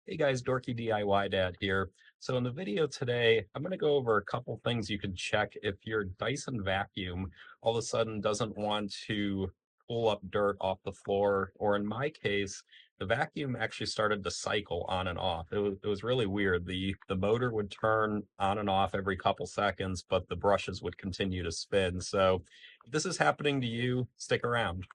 Hey guys, Dorky DIY Dad here. So in the video today, I'm going to go over a couple things you can check if your Dyson vacuum all of a sudden doesn't want to pull up dirt off the floor, or in my case, the vacuum actually started to cycle on and off. It was really weird. The motor would turn on and off every couple seconds, but the brushes would continue to spin. So if this is happening to you, stick around.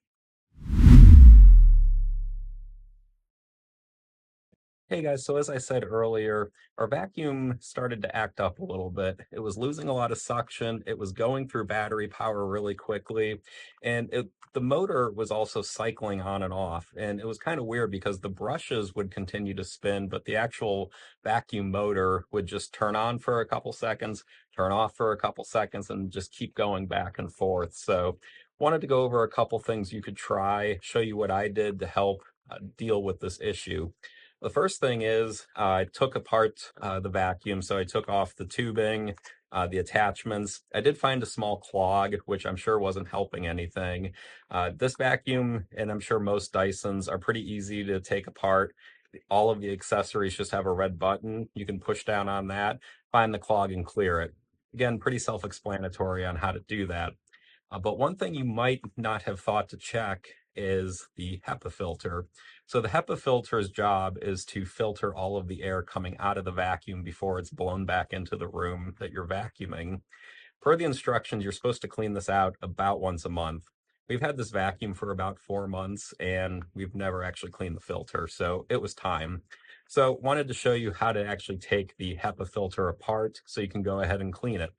Hey guys, so as I said earlier, our vacuum started to act up a little bit. It was losing a lot of suction, it was going through battery power really quickly, and the motor was also cycling on and off. And it was kind of weird because the brushes would continue to spin, but the actual vacuum motor would just turn on for a couple seconds, turn off for a couple seconds, and just keep going back and forth. So wanted to go over a couple things you could try, show you what I did to help deal with this issue. The first thing is I took apart the vacuum. So I took off the tubing, the attachments. I did find a small clog, which I'm sure wasn't helping anything. This vacuum, and I'm sure most Dysons, are pretty easy to take apart. All of the accessories just have a red button. You can push down on that, find the clog, and clear it. Again, pretty self-explanatory on how to do that. But one thing you might not have thought to check is the HEPA filter. So the HEPA filter's job is to filter all of the air coming out of the vacuum before it's blown back into the room that you're vacuuming. Per the instructions, you're supposed to clean this out about once a month. We've had this vacuum for about 4 months and we've never actually cleaned the filter, so it was time. So wanted to show you how to actually take the HEPA filter apart so you can go ahead and clean it.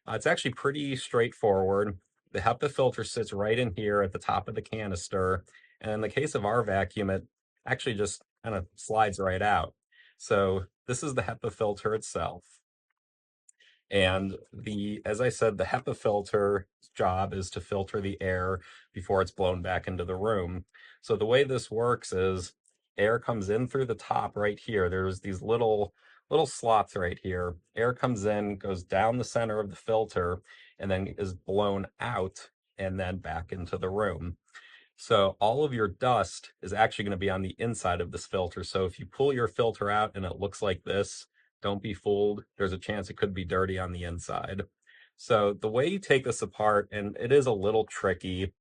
It's actually pretty straightforward. The HEPA filter sits right in here at the top of the canister. And in the case of our vacuum, it actually just kind of slides right out. So this is the HEPA filter itself. And as I said, the HEPA filter's job is to filter the air before it's blown back into the room. So the way this works is air comes in through the top right here. There's these little slots right here. Air comes in, goes down the center of the filter, and then is blown out and then back into the room. So all of your dust is actually going to be on the inside of this filter. So if you pull your filter out and it looks like this, don't be fooled. There's a chance it could be dirty on the inside. So the way you take this apart, and it is a little tricky,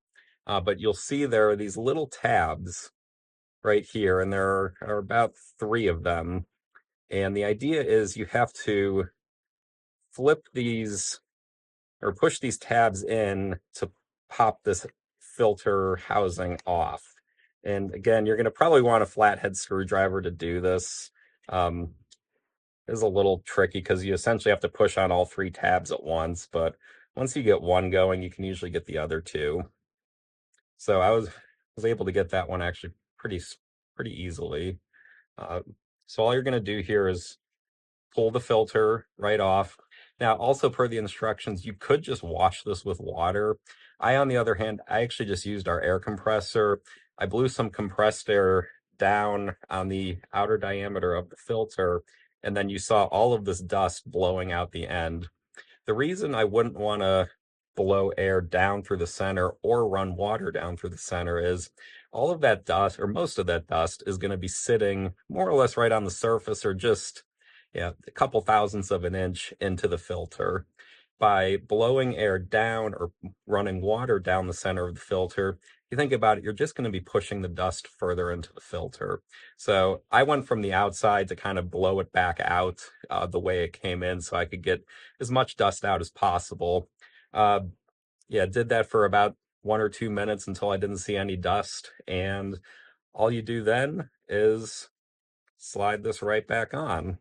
but you'll see there are these little tabs right here, and there are about 3 of them. And the idea is you have to flip these or push these tabs in to pop this filter housing off. And again, you're going to probably want a flathead screwdriver to do this. It is a little tricky because you essentially have to push on all 3 tabs at once, but once you get one going, you can usually get the other 2. So I was able to get that one actually pretty easily. Uh, so all you're going to do here is pull the filter right off. Now, also per the instructions, you could just wash this with water. On the other hand, I actually just used our air compressor. I blew some compressed air down on the outer diameter of the filter, and then you saw all of this dust blowing out the end. The reason I wouldn't want to blow air down through the center or run water down through the center is all of that dust, or most of that dust, is going to be sitting more or less right on the surface, or just, yeah, a couple thousandths of an inch into the filter. By blowing air down or running water down the center of the filter, you think about it, you're just going to be pushing the dust further into the filter. So I went from the outside to kind of blow it back out the way it came in so I could get as much dust out as possible. Uh, yeah, did that for about 1 or 2 minutes until I didn't see any dust. And all you do then is slide this right back on.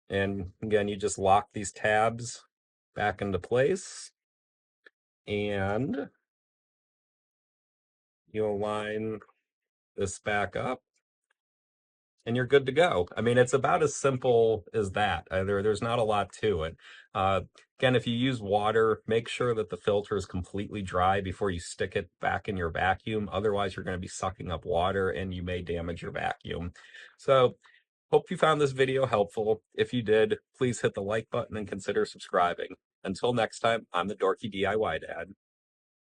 And again, you just lock these tabs back into place and you align this back up and you're good to go. I mean, it's about as simple as that. There's not a lot to it. Uh, Again, if you use water, make sure that the filter is completely dry before you stick it back in your vacuum. Otherwise, you're going to be sucking up water and you may damage your vacuum. So, hope you found this video helpful. If you did, please hit the like button and consider subscribing. Until next time, I'm the Dorky DIY Dad.